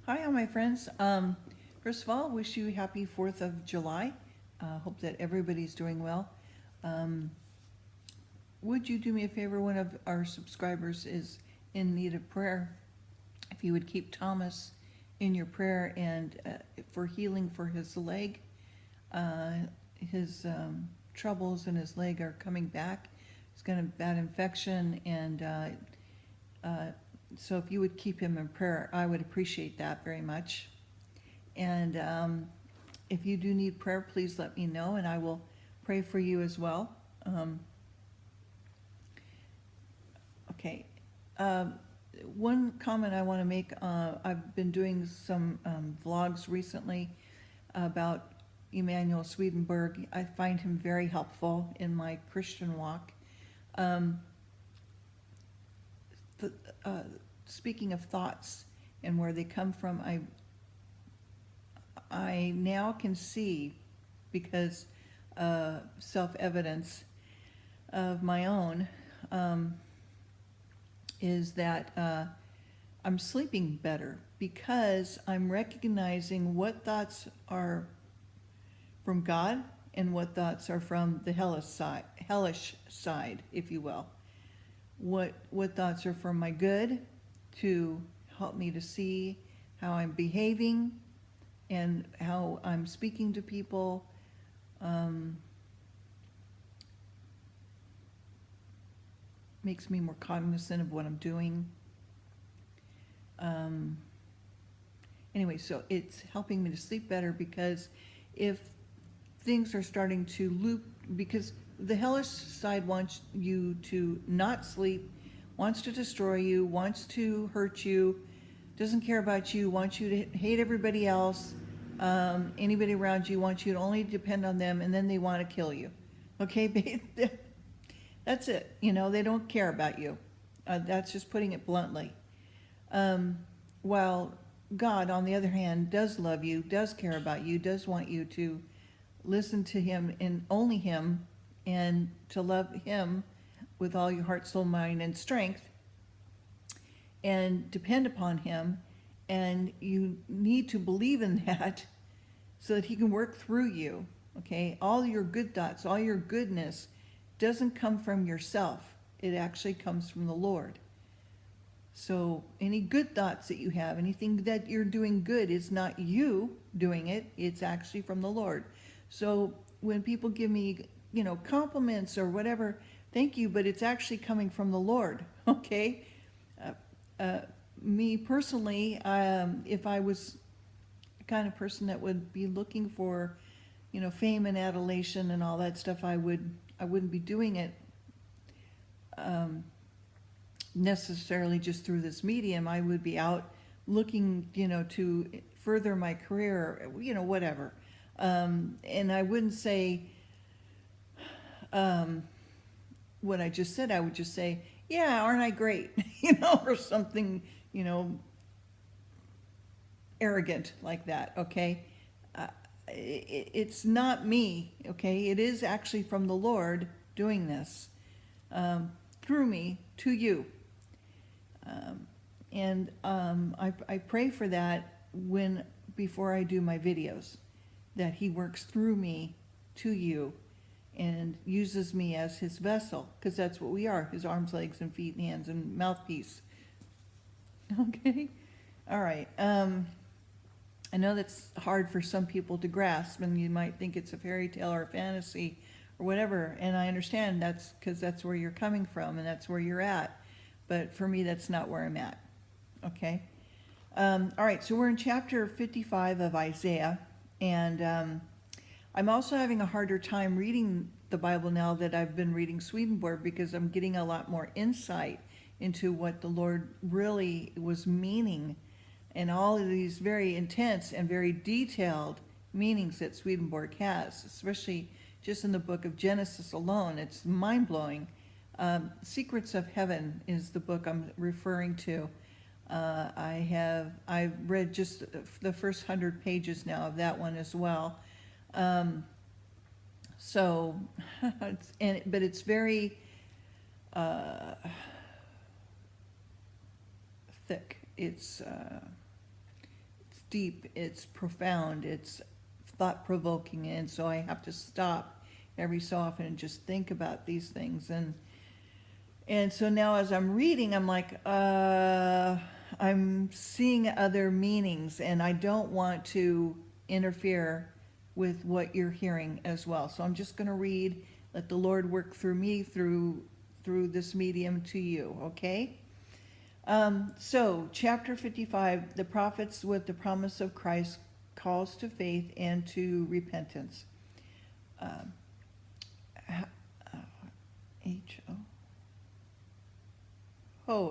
Hi, all my friends. First of all, wish you happy 4th of July. Hope that everybody's doing well. Um, would you do me a favor? One of our subscribers is in need of prayer. If you would keep Thomas in your prayer and for healing for his leg. His troubles in his leg are coming back. He's got a bad infection, and so if you would keep him in prayer, I would appreciate that very much. And if you do need prayer, please let me know, and I will pray for you as well. Okay. One comment I want to make, I've been doing some vlogs recently about Emanuel Swedenborg. I find him very helpful in my Christian walk. Um, the, speaking of thoughts and where they come from, I now can see, because self-evidence of my own, is that I'm sleeping better because I'm recognizing what thoughts are from God and what thoughts are from the hellish side, if you will. What thoughts are for my good, to help me to see how I'm behaving and how I'm speaking to people. Makes me more cognizant of what I'm doing. Anyway, so it's helping me to sleep better, because if things are starting to loop, because the hellish side wants you to not sleep, wants to destroy you, wants to hurt you, doesn't care about you, wants you to hate everybody else, anybody around you, wants you to only depend on them, and then they want to kill you. Okay, that's it. You know, they don't care about you. That's just putting it bluntly. While God, on the other hand, does love you, does care about you, does want you to listen to him and only him, and to love him with all your heart, soul, mind, and strength, and depend upon him. And you need to believe in that so that he can work through you. Okay, all your good thoughts, all your goodness doesn't come from yourself. It actually comes from the Lord. So any good thoughts that you have, anything that you're doing good, is not you doing it. It's actually from the Lord. So when people give me, compliments or whatever, thank you, but it's actually coming from the Lord. Okay. Me personally, if I was the kind of person that would be looking for, fame and adulation and all that stuff, I wouldn't be doing it necessarily just through this medium. I would be out looking, to further my career, whatever. And I wouldn't say what I just said. I would just say, yeah, aren't I great? Or something, arrogant like that. Okay. It's not me. Okay. It is actually from the Lord doing this through me to you. And I pray for that before I do my videos, that he works through me to you and uses me as his vessel, because that's what we are, his arms, legs, and feet, and hands, and mouthpiece. Okay? All right. I know that's hard for some people to grasp, and you might think it's a fairy tale or a fantasy or whatever, and I understand that's because that's where you're coming from and that's where you're at. But for me, that's not where I'm at. Okay? All right, so we're in chapter 55 of Isaiah, and I'm also having a harder time reading the Bible now that I've been reading Swedenborg, because I'm getting a lot more insight into what the Lord really was meaning, and all of these very intense and very detailed meanings that Swedenborg has, especially just in the book of Genesis alone. It's mind-blowing. Secrets of Heaven is the book I'm referring to. I've read just the first 100 pages now of that one as well. But it's very thick. It's deep, it's profound, it's thought-provoking, and so I have to stop every so often and just think about these things. And so now as I'm reading, I'm like, I'm seeing other meanings, and I don't want to interfere with what you're hearing as well. So I'm just going to read, let the Lord work through me, through this medium to you, okay? So chapter 55, the prophets with the promise of Christ calls to faith and to repentance.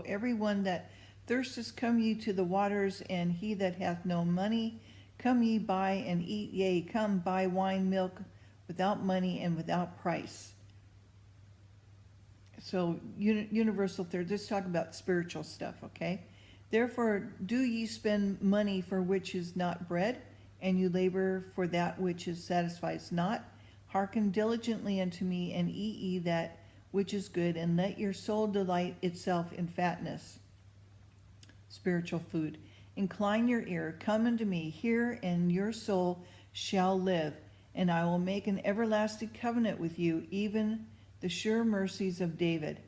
Everyone that thirsteth, come ye to the waters, and he that hath no money, come ye buy and eat, yea, come buy wine, milk, without money and without price. So universal third, let's talk about spiritual stuff, okay? Therefore do ye spend money for which is not bread, and you labor for that which satisfies not. Hearken diligently unto me, and eat ye that which is good, and let your soul delight itself in fatness, spiritual food. Incline your ear, come unto me, hear, and your soul shall live, and I will make an everlasting covenant with you, even the sure mercies of David.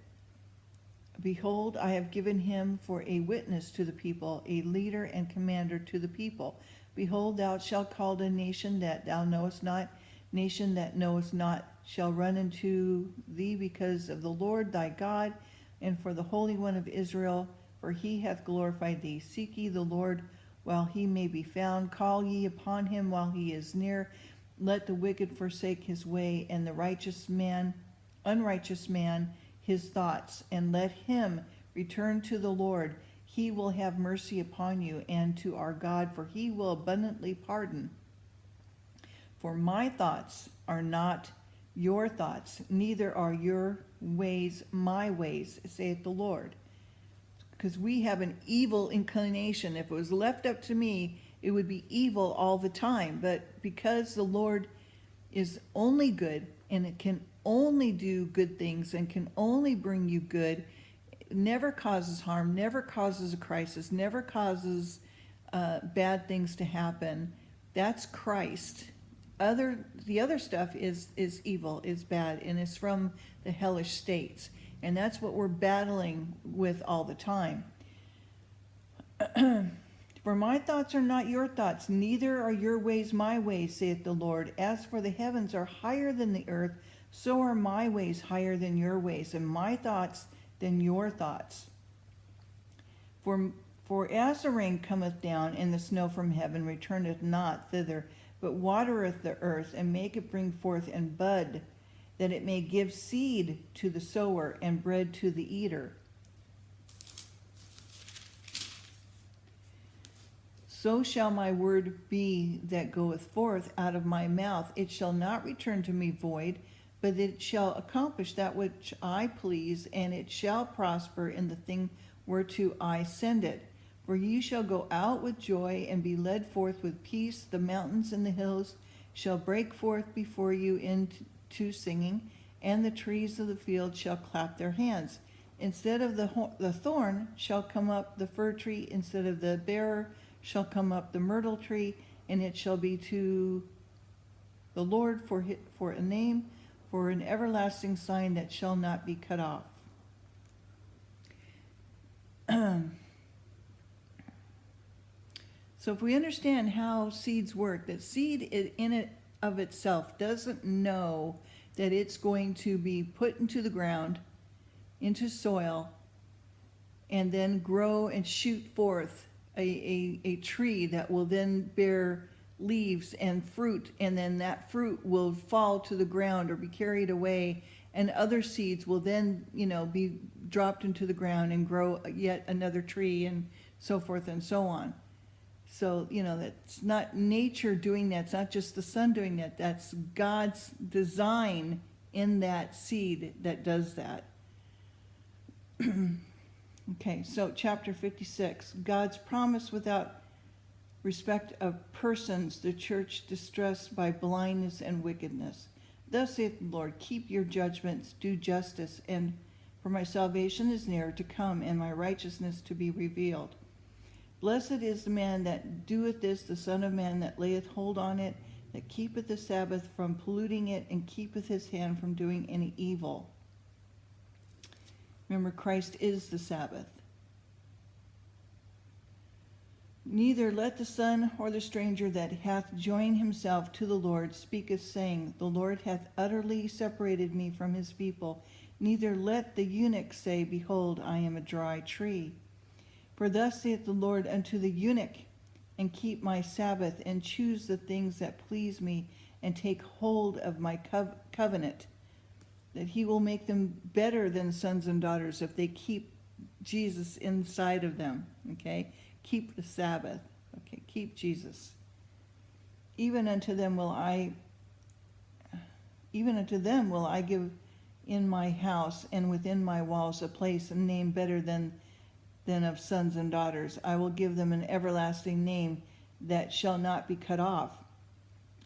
Behold, I have given him for a witness to the people, a leader and commander to the people. Behold, thou shalt call a nation that thou knowest not, nation that knowest not shall run into thee, because of the Lord thy God, and for the Holy One of Israel, for he hath glorified thee. Seek ye the Lord while he may be found, call ye upon him while he is near. Let the wicked forsake his way, and the unrighteous man his thoughts, and let him return to the Lord. He will have mercy upon you, and to our God, for he will abundantly pardon. For my thoughts are not your thoughts, neither are your ways my ways, saith the Lord. Because we have an evil inclination. If it was left up to me, it would be evil all the time. But because the Lord is only good, and it can only do good things, and can only bring you good, never causes harm, never causes a crisis, never causes bad things to happen, that's Christ. The other stuff is evil, is bad, and it's from the hellish states. And that's what we're battling with all the time. For my thoughts are not your thoughts, neither are your ways my ways, saith the Lord. As for the heavens are higher than the earth, so are my ways higher than your ways, and my thoughts than your thoughts. For as the rain cometh down, and the snow from heaven returneth not thither, but watereth the earth, and maketh bring forth and bud, that it may give seed to the sower and bread to the eater. So shall my word be that goeth forth out of my mouth. It shall not return to me void, but it shall accomplish that which I please, and it shall prosper in the thing whereto I send it. For ye shall go out with joy, and be led forth with peace. The mountains and the hills shall break forth before you into singing, and the trees of the field shall clap their hands. Instead of the thorn shall come up the fir tree, instead of the bearer shall come up the myrtle tree, and it shall be to the Lord for a name, for an everlasting sign that shall not be cut off. So if we understand how seeds work, that seed in it of itself doesn't know that it's going to be put into the ground, into soil, and then grow and shoot forth a tree that will then bear leaves and fruit, and then that fruit will fall to the ground or be carried away, and other seeds will then, be dropped into the ground and grow yet another tree, and so forth and so on. So, that's not nature doing that. It's not just the sun doing that. That's God's design in that seed that does that. Okay, so chapter 56, God's promise without respect of persons, the church distressed by blindness and wickedness. Thus saith the Lord, keep your judgments, do justice, and for my salvation is near to come, and my righteousness to be revealed. Blessed is the man that doeth this, the Son of Man that layeth hold on it, that keepeth the Sabbath from polluting it, and keepeth his hand from doing any evil. Remember, Christ is the Sabbath. Neither let the son or the stranger that hath joined himself to the Lord speaketh, saying, The Lord hath utterly separated me from his people. Neither let the eunuch say, Behold, I am a dry tree. For thus saith the Lord unto the eunuch, and keep my Sabbath, and choose the things that please me, and take hold of my covenant, that he will make them better than sons and daughters if they keep Jesus inside of them, okay? Keep the Sabbath, okay? Keep Jesus. Even unto them will I give in my house and within my walls a place and name better than of sons and daughters. I will give them an everlasting name that shall not be cut off.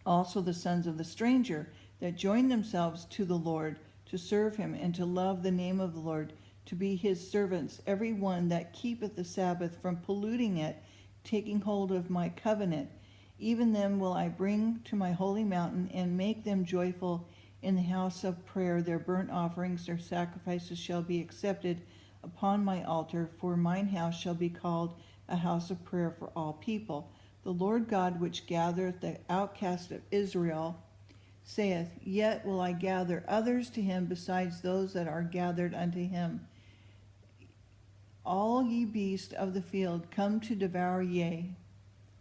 Also the sons of the stranger that join themselves to the Lord to serve him and to love the name of the Lord, to be his servants, every one that keepeth the Sabbath from polluting it, taking hold of my covenant. Even them will I bring to my holy mountain, and make them joyful in the house of prayer. Their burnt offerings, their sacrifices shall be accepted upon my altar, for mine house shall be called a house of prayer for all people. The Lord God, which gathereth the outcast of Israel, saith, Yet will I gather others to him besides those that are gathered unto him. All ye beasts of the field come to devour, yea,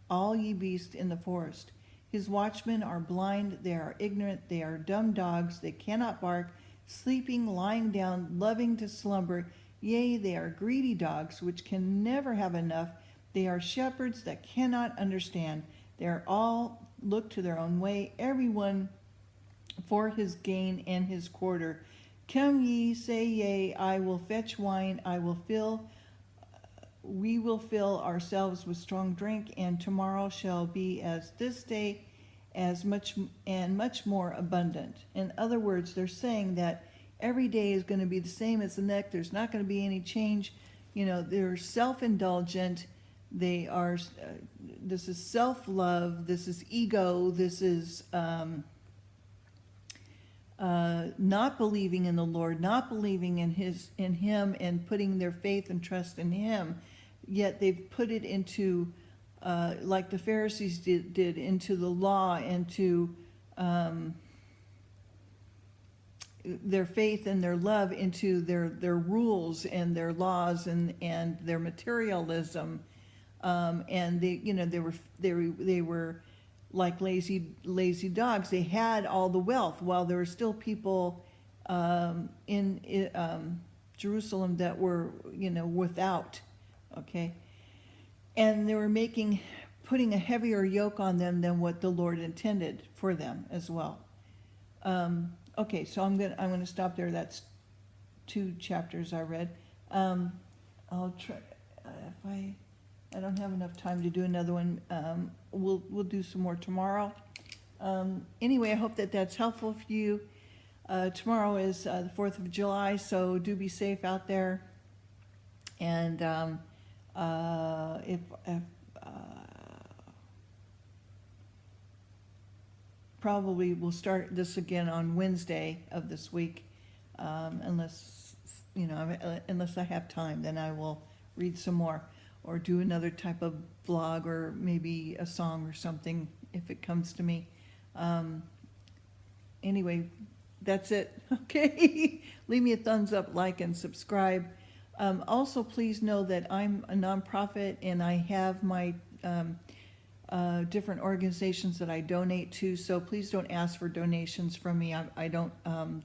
all ye beasts in the forest. His watchmen are blind, they are ignorant, they are dumb dogs, they cannot bark, sleeping, lying down, loving to slumber. Yea, they are greedy dogs, which can never have enough. They are shepherds that cannot understand. They are all look to their own way, every one for his gain and his quarter. Come ye, say yea, I will fetch wine, we will fill ourselves with strong drink, and tomorrow shall be as this day, as much and much more abundant. In other words, they're saying that every day is going to be the same as the next. There's not going to be any change. You know, they're self-indulgent. They are, this is self-love. This is ego. This is not believing in the Lord, not believing in him and putting their faith and trust in him. Yet they've put it into, like the Pharisees did into the law, into their faith and their love into their rules and their laws and their materialism, and they were like lazy dogs. They had all the wealth, while there were still people in Jerusalem that were without. Okay, and they were putting a heavier yoke on them than what the Lord intended for them as well. Okay, so I'm gonna stop there. That's 2 chapters I read. I'll try if I don't have enough time to do another one. We'll do some more tomorrow. Anyway, I hope that's helpful for you. Tomorrow is the 4th of July, so do be safe out there. And if probably we'll start this again on Wednesday of this week, unless I have time, then I will read some more or do another type of vlog or maybe a song or something if it comes to me. Anyway, that's it. Okay, leave me a thumbs up, like, and subscribe. Also, please know that I'm a nonprofit and I have my different organizations that I donate to, so please don't ask for donations from me. I don't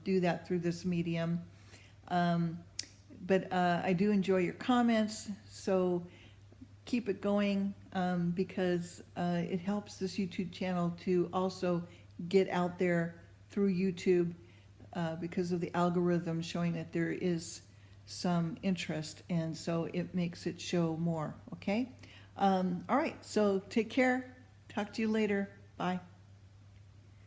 do that through this medium. But I do enjoy your comments, so keep it going, because it helps this YouTube channel to also get out there through YouTube, because of the algorithm showing that there is some interest, and so it makes it show more. Okay. All right, so take care. Talk to you later. Bye.